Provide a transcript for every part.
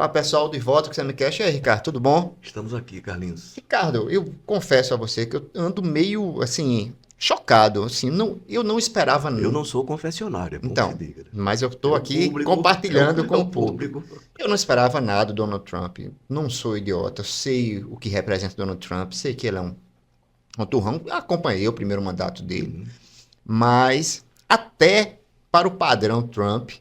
Olá, pessoal de volta que você me quer. E aí, Ricardo, tudo bom? Estamos aqui, Carlinhos. Ricardo, eu confesso a você que eu ando meio, assim, chocado, assim, eu não esperava, Eu não sou confessionário, é bom que se então, diga, né? mas eu estou É o aqui público, compartilhando é com o o público. público. Eu não esperava nada do Donald Trump, não sou idiota, eu sei o que representa Donald Trump, sei que ele é um turrão, acompanhei o primeiro mandato dele, Uhum. mas até para o padrão Trump,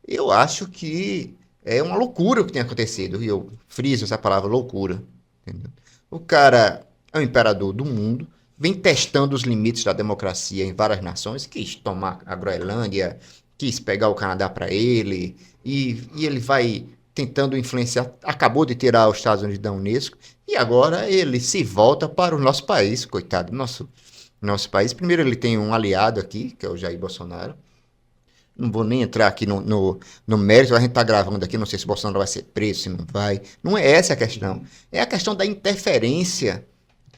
eu acho que é uma loucura o que tem acontecido. E eu friso essa palavra loucura. Entendeu? O cara é o imperador do mundo, vem testando os limites da democracia em várias nações, quis tomar a Groenlândia, quis pegar o Canadá para ele, e ele vai tentando influenciar. Acabou de tirar os Estados Unidos da Unesco, e agora ele se volta para o nosso país, coitado, nosso país. Primeiro, ele tem um aliado aqui, que é o Jair Bolsonaro. Não vou nem entrar aqui no mérito, a gente está gravando aqui, não sei se o Bolsonaro vai ser preso, se não vai. Não é essa a questão. Uhum. É a questão da interferência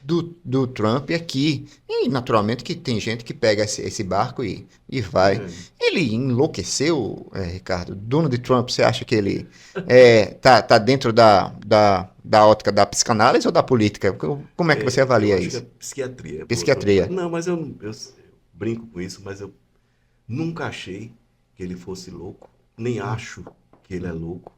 do Trump aqui. E, naturalmente, que tem gente que pega esse barco e vai. É. Ele enlouqueceu, Ricardo? Donald Trump, você acha que ele tá dentro da ótica da psicanálise ou da política? Como é que você Eu avalia acho que é isso? psiquiatria. Psiquiatria. Não, mas eu brinco com isso, mas eu nunca achei que ele fosse louco, nem acho que ele é louco.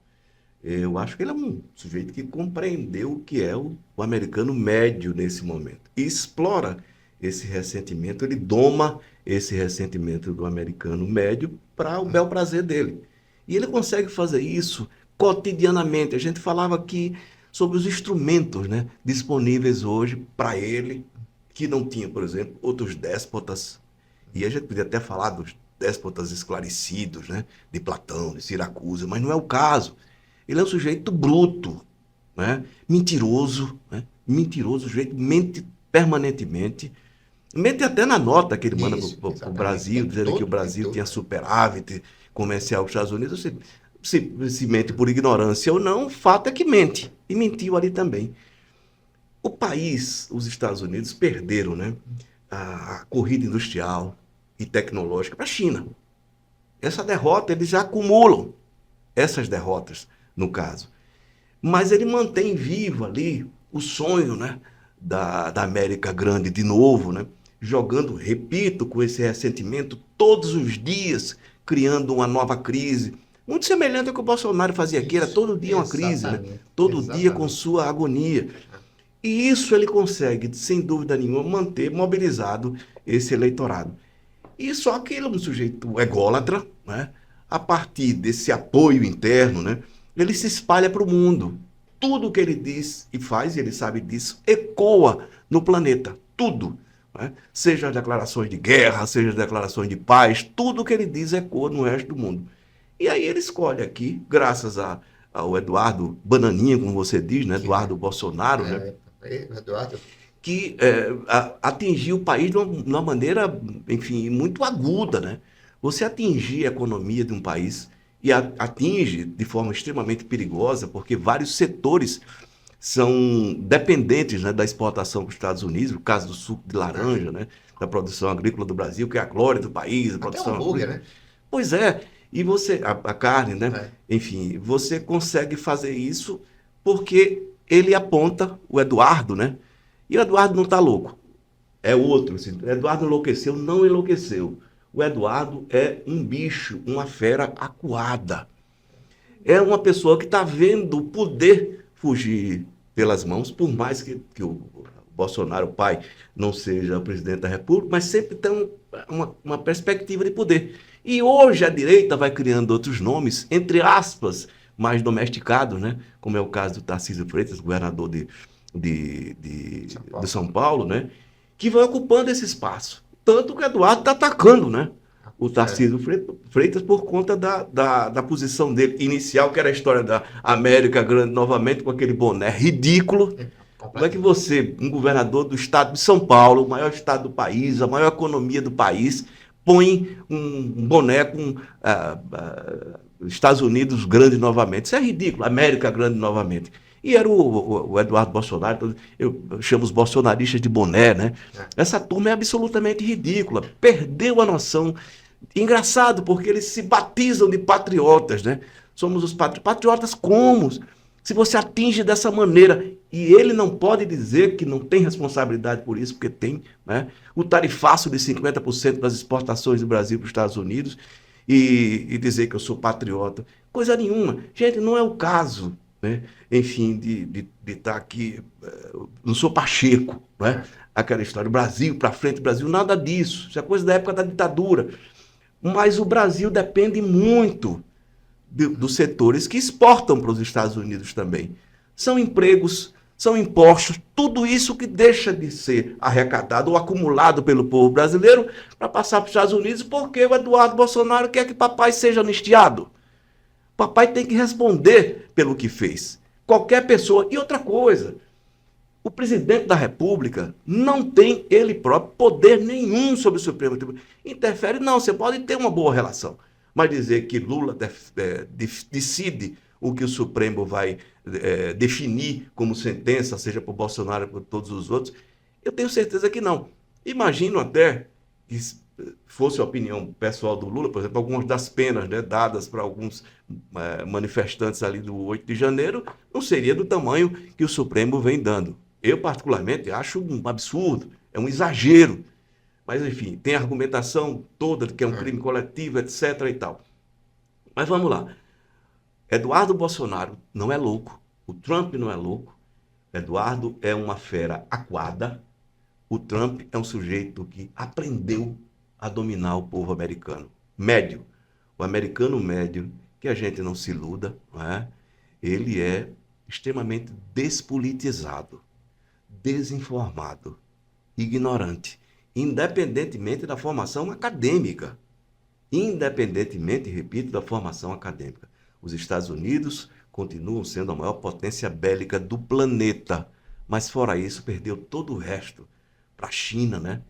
Eu acho que ele é um sujeito que compreendeu o que é o americano médio nesse momento. E explora esse ressentimento, ele doma esse ressentimento do americano médio para o bel prazer dele. E ele consegue fazer isso cotidianamente. A gente falava aqui sobre os instrumentos, né, disponíveis hoje para ele, que não tinha, por exemplo, outros déspotas. E a gente podia até falar dos déspotas esclarecidos, né, de Platão, de Siracusa, mas não é o caso. Ele é um sujeito bruto, né? Mentiroso, né? Mentiroso, o sujeito mente permanentemente. Mente até na nota que ele manda Isso, para o exatamente. O Brasil, tempo dizendo que o todo, o tempo Brasil tinha todo. superávit comercial com os Estados Unidos. Se mente por ignorância ou não, o fato é que mente. E mentiu ali também. O país, os Estados Unidos, perderam, né, a corrida industrial e tecnológica para a China. Essa derrota, eles já acumulam essas derrotas, no caso. Mas ele mantém vivo ali o sonho, né, da América Grande de novo, né, jogando, repito, com esse ressentimento todos os dias, criando uma nova crise. Muito semelhante ao que o Bolsonaro fazia aqui, era Isso, todo dia uma crise, né? exatamente, Todo dia com exatamente. sua agonia. E isso ele consegue, sem dúvida nenhuma, manter mobilizado esse eleitorado. E só que ele é um sujeito ególatra, né? A partir desse apoio interno, né? Ele se espalha para o mundo. Tudo que ele diz e faz, e ele sabe disso, ecoa no planeta. Tudo. Né? Seja as declarações de guerra, seja as declarações de paz, tudo que ele diz ecoa no resto do mundo. E aí ele escolhe aqui, graças ao Eduardo Bananinha, como você diz, né? Que é, Eduardo Bolsonaro, né? Eduardo, Que atingiu o país de uma maneira, enfim, muito aguda, né? Você atingir a economia de um país e atinge de forma extremamente perigosa, porque vários setores são dependentes, né, da exportação para os Estados Unidos, no caso do suco de laranja, né, da produção agrícola do Brasil, que é a glória do país, a até o produção hambúrguer, agrícola. né? Pois é, e você, a carne, né? É. Enfim, você consegue fazer isso porque ele aponta o Eduardo, né? E o Eduardo não está louco. É outro. Assim, o Eduardo enlouqueceu, não enlouqueceu. O Eduardo é um bicho, uma fera acuada. É uma pessoa que está vendo o poder fugir pelas mãos, por mais que o Bolsonaro, o pai, não seja o presidente da República, mas sempre tem uma perspectiva de poder. E hoje a direita vai criando outros nomes, entre aspas, mais domesticados, né? Como é o caso do Tarcísio Freitas, governador São de Paulo. São Paulo, né? Que vai ocupando esse espaço. Tanto que o Eduardo está atacando, né? O É. Tarcísio Freitas por conta da posição dele inicial, que era a história da América Grande novamente, com aquele boné ridículo. Como é que Completamente. você, um governador do estado de São Paulo, o maior estado do país, a maior economia do país, põe um boné com Estados Unidos grande novamente? Isso é ridículo, América grande novamente. E era o Eduardo Bolsonaro, eu chamo os bolsonaristas de boné, né? É. Essa turma é absolutamente ridícula, perdeu a noção. Engraçado, porque eles se batizam de patriotas, né? somos os patriotas como? Se você atinge dessa maneira, e ele não pode dizer que não tem responsabilidade por isso, porque tem, né? O tarifaço de 50% das exportações do Brasil para os Estados Unidos, e dizer que eu sou patriota. Coisa nenhuma. Gente, não é o caso, né? Enfim, de estar aqui, não sou Pacheco, né? Aquela história, Brasil para frente, Brasil, nada disso. Isso é coisa da época da ditadura. Mas o Brasil depende muito dos setores que exportam para os Estados Unidos também. São empregos, são impostos, tudo isso que deixa de ser arrecadado ou acumulado pelo povo brasileiro para passar para os Estados Unidos, porque o Eduardo Bolsonaro quer que papai seja anistiado. Papai tem que responder pelo que fez. Qualquer pessoa. E outra coisa, o presidente da República não tem ele próprio poder nenhum sobre o Supremo Tribunal. Interfere, não, você pode ter uma boa relação. Mas dizer que Lula decide o que o Supremo vai definir como sentença, seja para o Bolsonaro ou para todos os outros, eu tenho certeza que não. Imagino até que fosse a opinião pessoal do Lula, por exemplo, algumas das penas, né, dadas para alguns manifestantes ali do 8 de janeiro, não seria do tamanho que o Supremo vem dando. Eu, particularmente, acho um absurdo, é um exagero. Mas, enfim, tem a argumentação toda de que é um crime coletivo, etc. e tal. Mas vamos lá. Eduardo Bolsonaro não é louco, o Trump não é louco, Eduardo é uma fera aquada, o Trump é um sujeito que aprendeu a dominar o povo americano. Médio. O americano médio, que a gente não se iluda, não é? Ele é extremamente despolitizado, desinformado, ignorante, independentemente da formação acadêmica. Independentemente, repito, da formação acadêmica. Os Estados Unidos continuam sendo a maior potência bélica do planeta, mas fora isso, perdeu todo o resto para a China, né?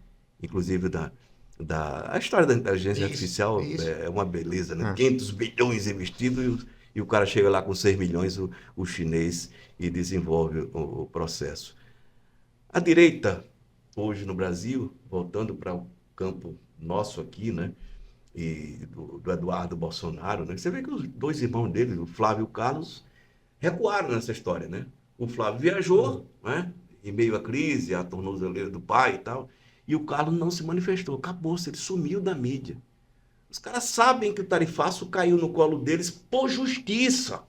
Inclusive a história da inteligência artificial é uma beleza, né? 500 bilhões investidos e o cara chega lá com 6 milhões, o chinês, e desenvolve o processo. A direita, hoje no Brasil, voltando para o campo nosso aqui, né? E do Eduardo Bolsonaro, né? Você vê que os dois irmãos dele, o Flávio e o Carlos, recuaram nessa história, né? O Flávio viajou, né? Em meio à crise, a tornozeleira do pai e tal, e o Carlos não se manifestou, acabou-se, ele sumiu da mídia. Os caras sabem que o tarifaço caiu no colo deles por justiça.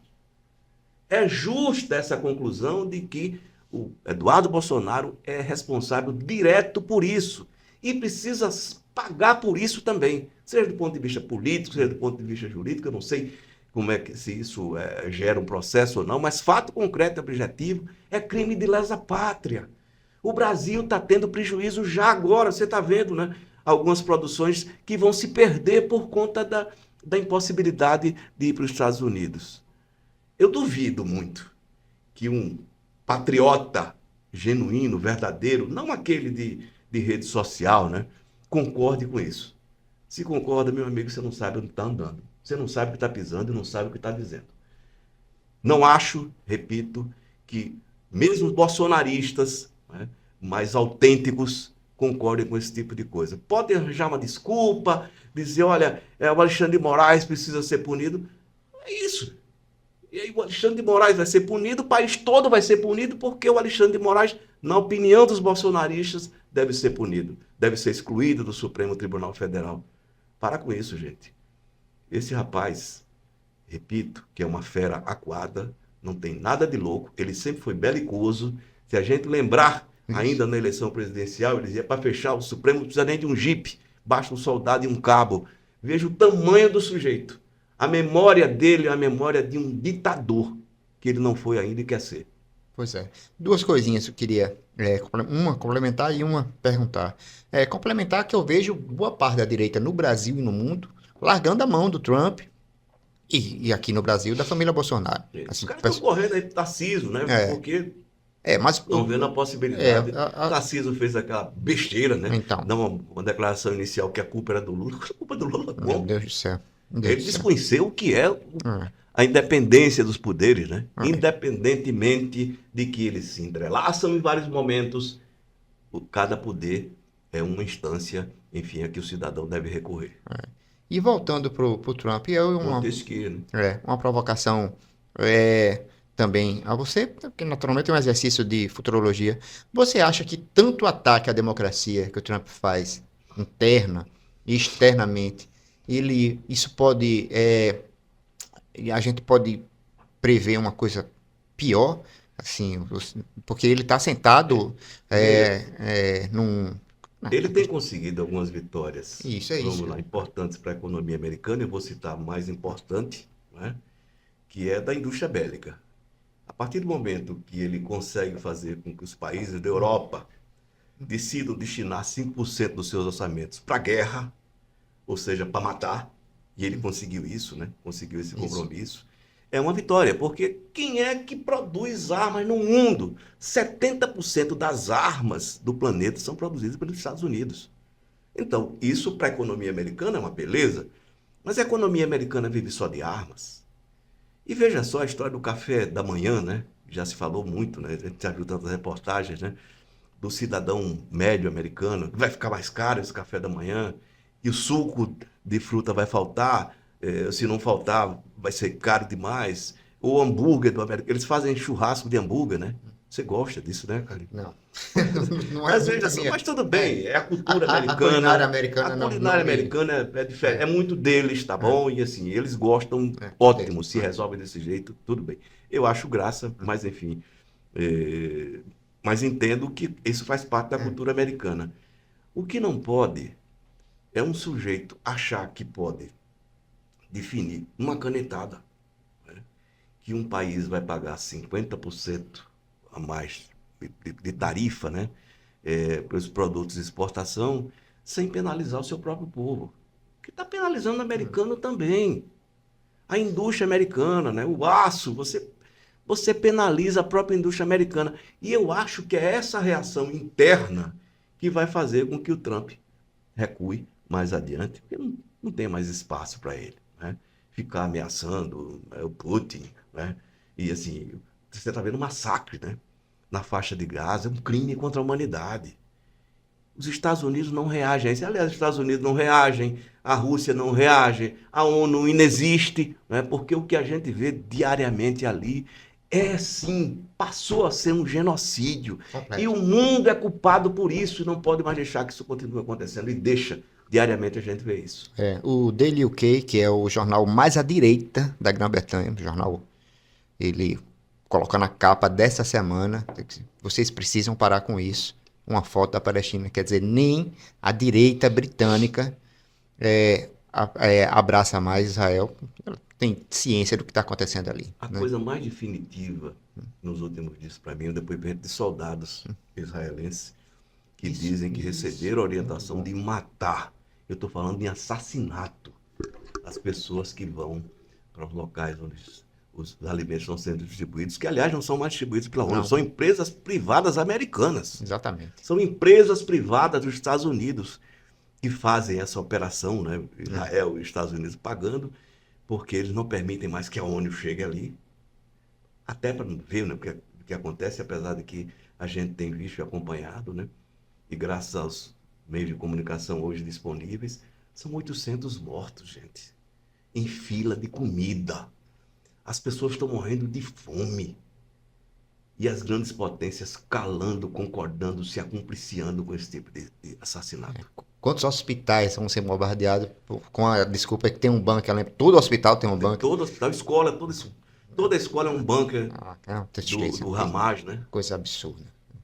É justa essa conclusão de que o Eduardo Bolsonaro é responsável direto por isso e precisa pagar por isso também, seja do ponto de vista político, seja do ponto de vista jurídico, eu não sei como é que se isso gera um processo ou não, mas fato concreto e objetivo é crime de lesa pátria. O Brasil está tendo prejuízo já agora, você está vendo, né? Algumas produções que vão se perder por conta da impossibilidade de ir para os Estados Unidos. Eu duvido muito que um patriota genuíno, verdadeiro, não aquele de rede social, né, concorde com isso. Se concorda, meu amigo, você não sabe onde está andando. Você não sabe o que está pisando e não sabe o que está dizendo. Não acho, repito, que mesmo os bolsonaristas, né, mais autênticos concordem com esse tipo de coisa. Pode arranjar uma desculpa, dizer, olha, o Alexandre de Moraes precisa ser punido. É isso. E aí o Alexandre de Moraes vai ser punido, o país todo vai ser punido, porque o Alexandre de Moraes, na opinião dos bolsonaristas, deve ser punido, deve ser excluído do Supremo Tribunal Federal. Para com isso, gente. Esse rapaz, repito, que é uma fera aquada, não tem nada de louco, ele sempre foi belicoso. Se a gente lembrar, ainda na eleição presidencial, ele dizia, para fechar o Supremo não precisa nem de um jipe, basta um soldado e um cabo. Veja o tamanho do sujeito. A memória dele é a memória de um ditador, que ele não foi ainda e quer ser. Pois é. Duas coisinhas que eu queria, uma complementar e uma perguntar. Complementar que eu vejo boa parte da direita no Brasil e no mundo largando a mão do Trump e aqui no Brasil da família Bolsonaro. Os Assim, caras estão correndo aí pro Tarcísio, né? Porque mas estão vendo a possibilidade. a- Tarcísio fez aquela besteira, né? então, Dá uma declaração inicial que a culpa era do Lula. A culpa é do Lula meu como? Deus do céu. Meu Deus Ele do céu. desconheceu o que é É, a independência dos poderes, né? é. Independentemente de que eles se entrelaçam em vários momentos, cada poder é uma instância, enfim, a que o cidadão deve recorrer. E voltando pro Trump, Montesquieu, né? uma provocação é, também a você, que naturalmente é um exercício de futurologia. Você acha que tanto ataque à democracia que o Trump faz, interna e externamente, isso pode, a gente pode prever uma coisa pior, assim, porque ele está sentado Veja, num... ele tem conseguido algumas vitórias, Isso, é isso. vamos lá, importantes para a economia americana. Eu vou citar a mais importante, né, que é da indústria bélica. A partir do momento que ele consegue fazer com que os países da Europa decidam destinar 5% dos seus orçamentos para a guerra, ou seja, para matar, e ele conseguiu isso, né? Conseguiu esse Isso. compromisso. É uma vitória, porque quem é que produz armas no mundo? 70% das armas do planeta são produzidas pelos Estados Unidos. Então, isso para a economia americana é uma beleza, mas a economia americana vive só de armas. E veja só a história do café da manhã, né? Já se falou muito, né? A gente já viu tantas reportagens, né? Do cidadão médio americano, que vai ficar mais caro esse café da manhã, e o suco de fruta vai faltar, se não faltar, vai ser caro demais. O hambúrguer do americano, eles fazem churrasco de hambúrguer, né? Você gosta disso, né, Carlinhos? Não. Não é Mas muito veja a só, minha. mas tudo bem, é a cultura A culinária americana. A americana não culinária me. americana é diferente, É, é muito deles, tá é, bom? E assim, eles gostam, dele. ótimo, se resolvem desse jeito, tudo bem. Eu acho graça, mas enfim. é, Mas entendo que isso faz parte da cultura americana. O que não pode é um sujeito achar que pode definir uma canetada, né, que um país vai pagar 50% a mais de tarifa, né, para os produtos de exportação, sem penalizar o seu próprio povo. Que está penalizando o americano também. A indústria americana, né, o aço, você penaliza a própria indústria americana. E eu acho que é essa reação interna que vai fazer com que o Trump recue mais adiante, porque não tem mais espaço para ele, né? Ficar ameaçando, né, o Putin, né? E assim, você está vendo um massacre, né? Na faixa de Gaza, é um crime contra a humanidade. Os Estados Unidos não reagem a isso. Aliás, os Estados Unidos não reagem, a Rússia não reage, a ONU inexiste, né? Porque o que a gente vê diariamente ali é sim, passou a ser um genocídio. E Completo. o mundo é culpado por isso e não pode mais deixar que isso continue acontecendo. E deixa, diariamente a gente vê isso. O Daily UK, que é o jornal mais à direita da Grã-Bretanha, o jornal, ele coloca na capa dessa semana, vocês precisam parar com isso, uma foto da Palestina. Quer dizer, nem a direita britânica abraça mais Israel. Ela tem ciência do que está acontecendo ali, A né? coisa mais definitiva nos últimos dias, para mim, é o depoimento de soldados israelenses que dizem que receberam orientação de matar. Eu estou falando de assassinato as pessoas que vão para os locais onde os alimentos estão sendo distribuídos, que aliás não são mais distribuídos pela ONU, Não, são empresas privadas americanas. exatamente. São empresas privadas dos Estados Unidos que fazem essa operação, né? Israel e os Estados Unidos pagando, porque eles não permitem mais que a ONU chegue ali, até para ver, né, o que acontece, apesar de que a gente tem visto e acompanhado, né? E graças aos meios de comunicação hoje disponíveis, são 800 mortos, gente, em fila de comida. As pessoas estão morrendo de fome. E as grandes potências calando, concordando, se acumpliciando com esse tipo de assassinato. Quantos hospitais vão ser bombardeados com a desculpa que tem um bunker? Todo hospital tem um bunker. Todo hospital, escola, toda escola é um bunker É uma tristeza, do Hamas, né? coisa absurda.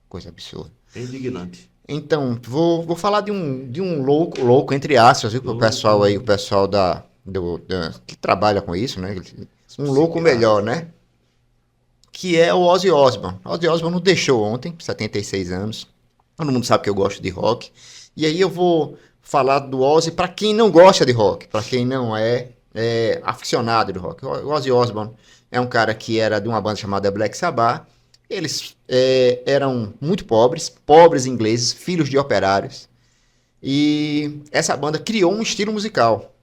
Coisa absurda. É indignante. Então, vou falar de um louco, entre aspas, viu, pro pessoal aí, o pessoal que trabalha com isso, né? Um louco melhor, né? Que é o Ozzy Osbourne. Ozzy Osbourne nos deixou ontem, 76 anos. Todo mundo sabe que eu gosto de rock. E aí eu vou falar do Ozzy para quem não gosta de rock, para quem não é aficionado de rock. O Ozzy Osbourne é um cara que era de uma banda chamada Black Sabbath. Eles eram muito pobres ingleses, filhos de operários. E essa banda criou um estilo musical,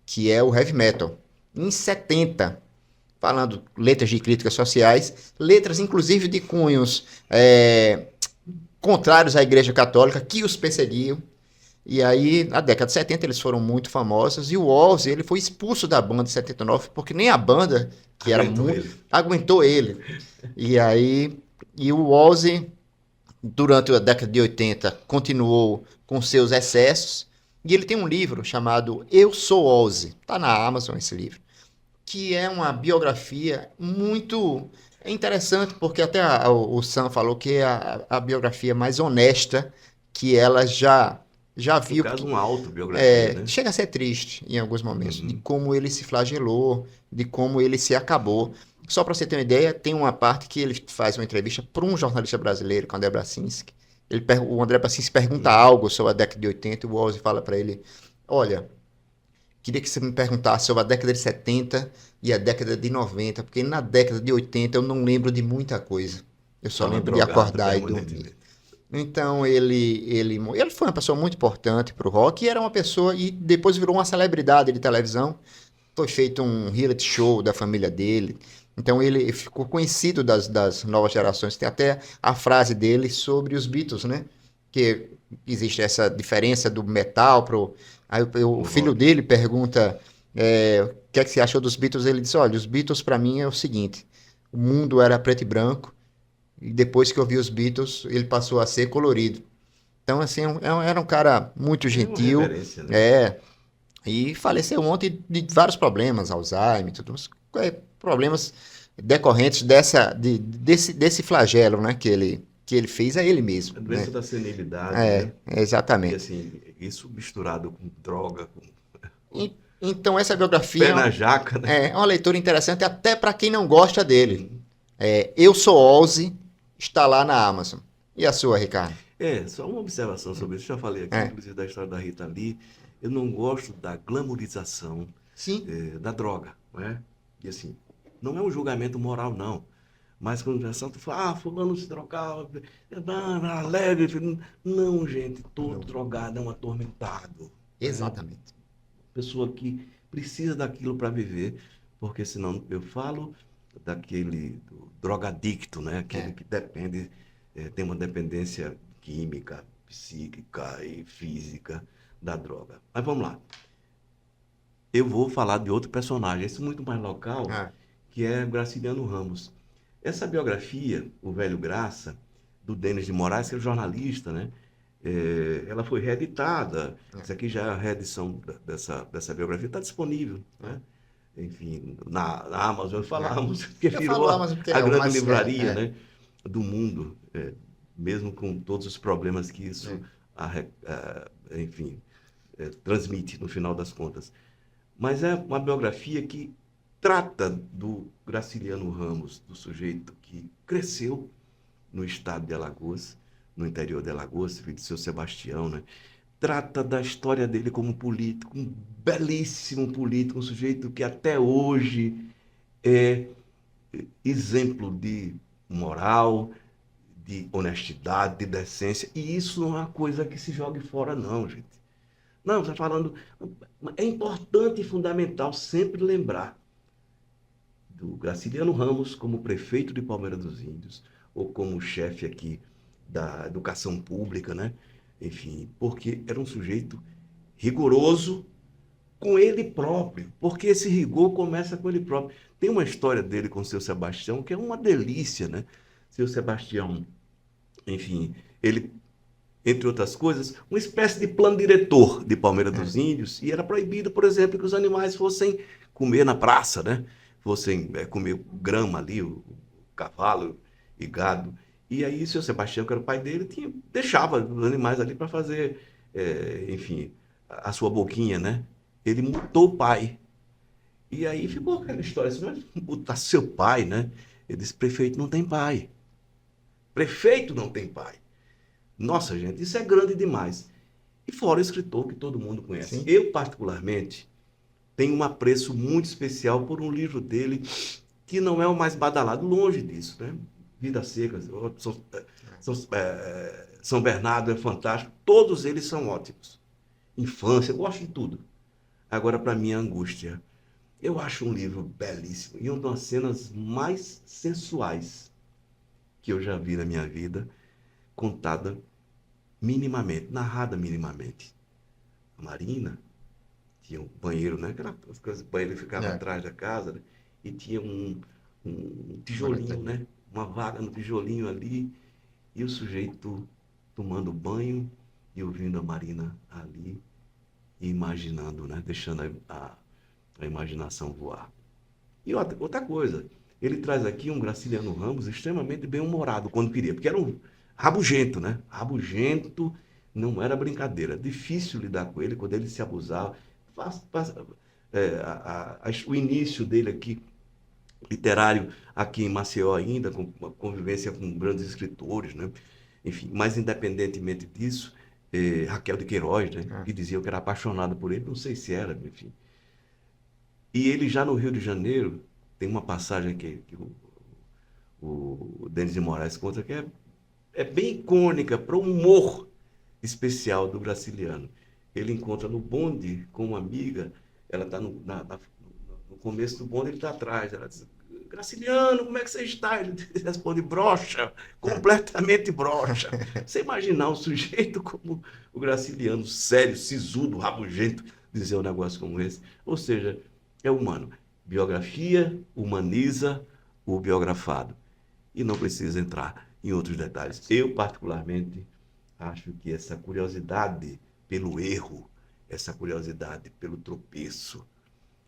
que é o heavy metal. Em 70, falando letras de críticas sociais, letras inclusive de cunhos contrários à Igreja Católica, que os perseguiam. E aí, na década de 70, eles foram muito famosos. E o Ozzy, ele foi expulso da banda em 79, porque nem a banda, que era Aguentou muito, ele. aguentou ele. E aí, e o Ozzy, durante a década de 80, continuou com seus excessos. E ele tem um livro chamado Eu Sou Ozzy. Tá na Amazon esse livro. Que é uma biografia muito interessante, porque até o Sam falou que é a biografia mais honesta que ela já No viu, caso, uma autobiografia, né? chega a ser triste em alguns momentos, de Uhum. como ele se flagelou, de como ele se acabou. Só para você ter uma ideia, tem uma parte que ele faz uma entrevista para um jornalista brasileiro, com o André Bracinski. O André Bracinski pergunta Uhum. algo sobre a década de 80 e o Ozzy fala para ele: Olha, queria que você me perguntasse sobre a década de 70 e a década de 90, porque na década de 80 eu não lembro de muita coisa. Eu só Tava lembro de drogado acordar e dormir. permanentemente. Então ele foi uma pessoa muito importante para o rock e era uma pessoa e depois virou uma celebridade de televisão. Foi feito um reality show da família dele. Então ele ficou conhecido das novas gerações. Tem até a frase dele sobre os Beatles, né? Que existe essa diferença do metal pro. Aí o Pro filho rock. dele pergunta o que é que você achou dos Beatles. Ele disse: Olha, os Beatles para mim é o seguinte: o mundo era preto e branco e depois que eu vi os Beatles ele passou a ser colorido. Então assim era um cara muito É uma gentil, reverência, né? é, e faleceu ontem de vários problemas, Alzheimer, tudo, problemas decorrentes desse flagelo, né, que ele fez a ele mesmo, A doença né? da senilidade, né? E Exatamente. assim, isso misturado com droga, com Então essa biografia pé na jaca, né? é uma leitura interessante até para quem não gosta dele. Uhum. Eu Sou Ozzy, está lá na Amazon. E a sua, Ricardo? Só uma observação sobre isso. Já falei aqui, É, inclusive, da história da Rita Lee. Eu não gosto da glamorização sim, da droga, não é? E assim, não é um julgamento moral, não. Mas quando já santo fala, fulano se drogava, leve. Não, gente, todo não, drogado é um atormentado. Né? exatamente. Pessoa que precisa daquilo para viver, porque senão eu falo daquele do drogadicto, né? Aquele É, que depende, tem uma dependência química, psíquica e física da droga. Mas vamos lá. Eu vou falar de outro personagem, esse muito mais local, ah, que é Graciliano Ramos. Essa biografia, O Velho Graça, do Denis de Moraes, que é jornalista, né? Ela foi reeditada. é. Isso aqui já é a reedição dessa biografia, está disponível, né? Enfim, na Amazon É. falamos, que Eu virou falo Amazon porque a é o grande mais. livraria, né, do mundo, mesmo com todos os problemas que isso, É. enfim, transmite no final das contas. Mas é uma biografia que trata do Graciliano Ramos, do sujeito que cresceu no estado de Alagoas, no interior de Alagoas, filho de seu Sebastião, né? Trata da história dele como político, um belíssimo político, um sujeito que até hoje é exemplo de moral, de honestidade, de decência. E isso não é uma coisa que se jogue fora, não, gente. Não, está falando. É importante e fundamental sempre lembrar do Graciliano Ramos como prefeito de Palmeira dos Índios, ou como chefe aqui da educação pública, né? Enfim, porque era um sujeito rigoroso com ele próprio, porque esse rigor começa com ele próprio. Tem uma história dele com o seu Sebastião que é uma delícia, né? Seu Sebastião, enfim, ele, entre outras coisas, uma espécie de plano diretor de Palmeira dos É. Índios, e era proibido, por exemplo, que os animais fossem comer na praça, né? Fossem comer grama ali, o cavalo e gado. E aí, seu Sebastião, que era o pai dele, deixava os animais ali para fazer, enfim, a sua boquinha, né? Ele mutou o pai. E aí ficou aquela história, assim, mas mutar seu pai, né? Ele disse, prefeito não tem pai. Prefeito não tem pai. Nossa, gente, isso é grande demais. E fora o escritor que todo mundo conhece. Sim. Eu, particularmente, tenho um apreço muito especial por um livro dele que não é o mais badalado, longe disso, né? Vidas Secas, São Bernardo é fantástico, todos eles são ótimos. Infância, eu gosto de tudo. Agora, para mim, a Angústia. Eu acho um livro belíssimo e uma das cenas mais sensuais que eu já vi na minha vida, contada minimamente, narrada minimamente. a Marina, tinha um banheiro, né? Aquelas coisas, banheiro que ficava É. atrás da casa, né? E tinha um tijolinho, né? Uma vaga no tijolinho ali, e o sujeito tomando banho e ouvindo a Marina ali, e imaginando, né? Deixando a imaginação voar. E outra coisa, ele traz aqui um Graciliano Ramos extremamente bem-humorado quando queria, porque era um rabugento, né? Rabugento não era brincadeira. Difícil lidar com ele quando ele se abusava. O início dele aqui, literário, aqui em Maceió ainda, com uma convivência com grandes escritores, né? Enfim, mas independentemente disso, Raquel de Queiroz, né? É. Que dizia que era apaixonada por ele, não sei se era, enfim. E ele já no Rio de Janeiro, tem uma passagem que o Denis de Moraes conta que é bem icônica para o humor especial do Graciliano. Ele encontra no bonde com uma amiga, ela está no começo do bonde, ele está atrás. Ela diz, Graciliano, como é que você está? Ele responde, broxa, completamente broxa. Você imaginar um sujeito como o Graciliano, sério, sisudo, rabugento, dizer um negócio como esse. Ou seja, é humano. Biografia humaniza o biografado. E não precisa entrar em outros detalhes. Eu, particularmente, acho que essa curiosidade pelo erro, essa curiosidade pelo tropeço,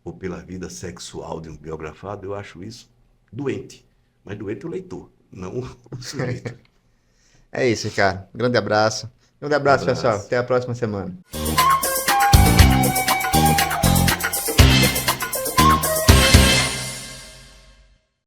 ou pela vida sexual de um biografado, eu acho isso doente. Mas doente o leitor, não o sujeito. É isso, Ricardo. Grande abraço. Grande Um abraço, pessoal. abraço. Até a próxima semana.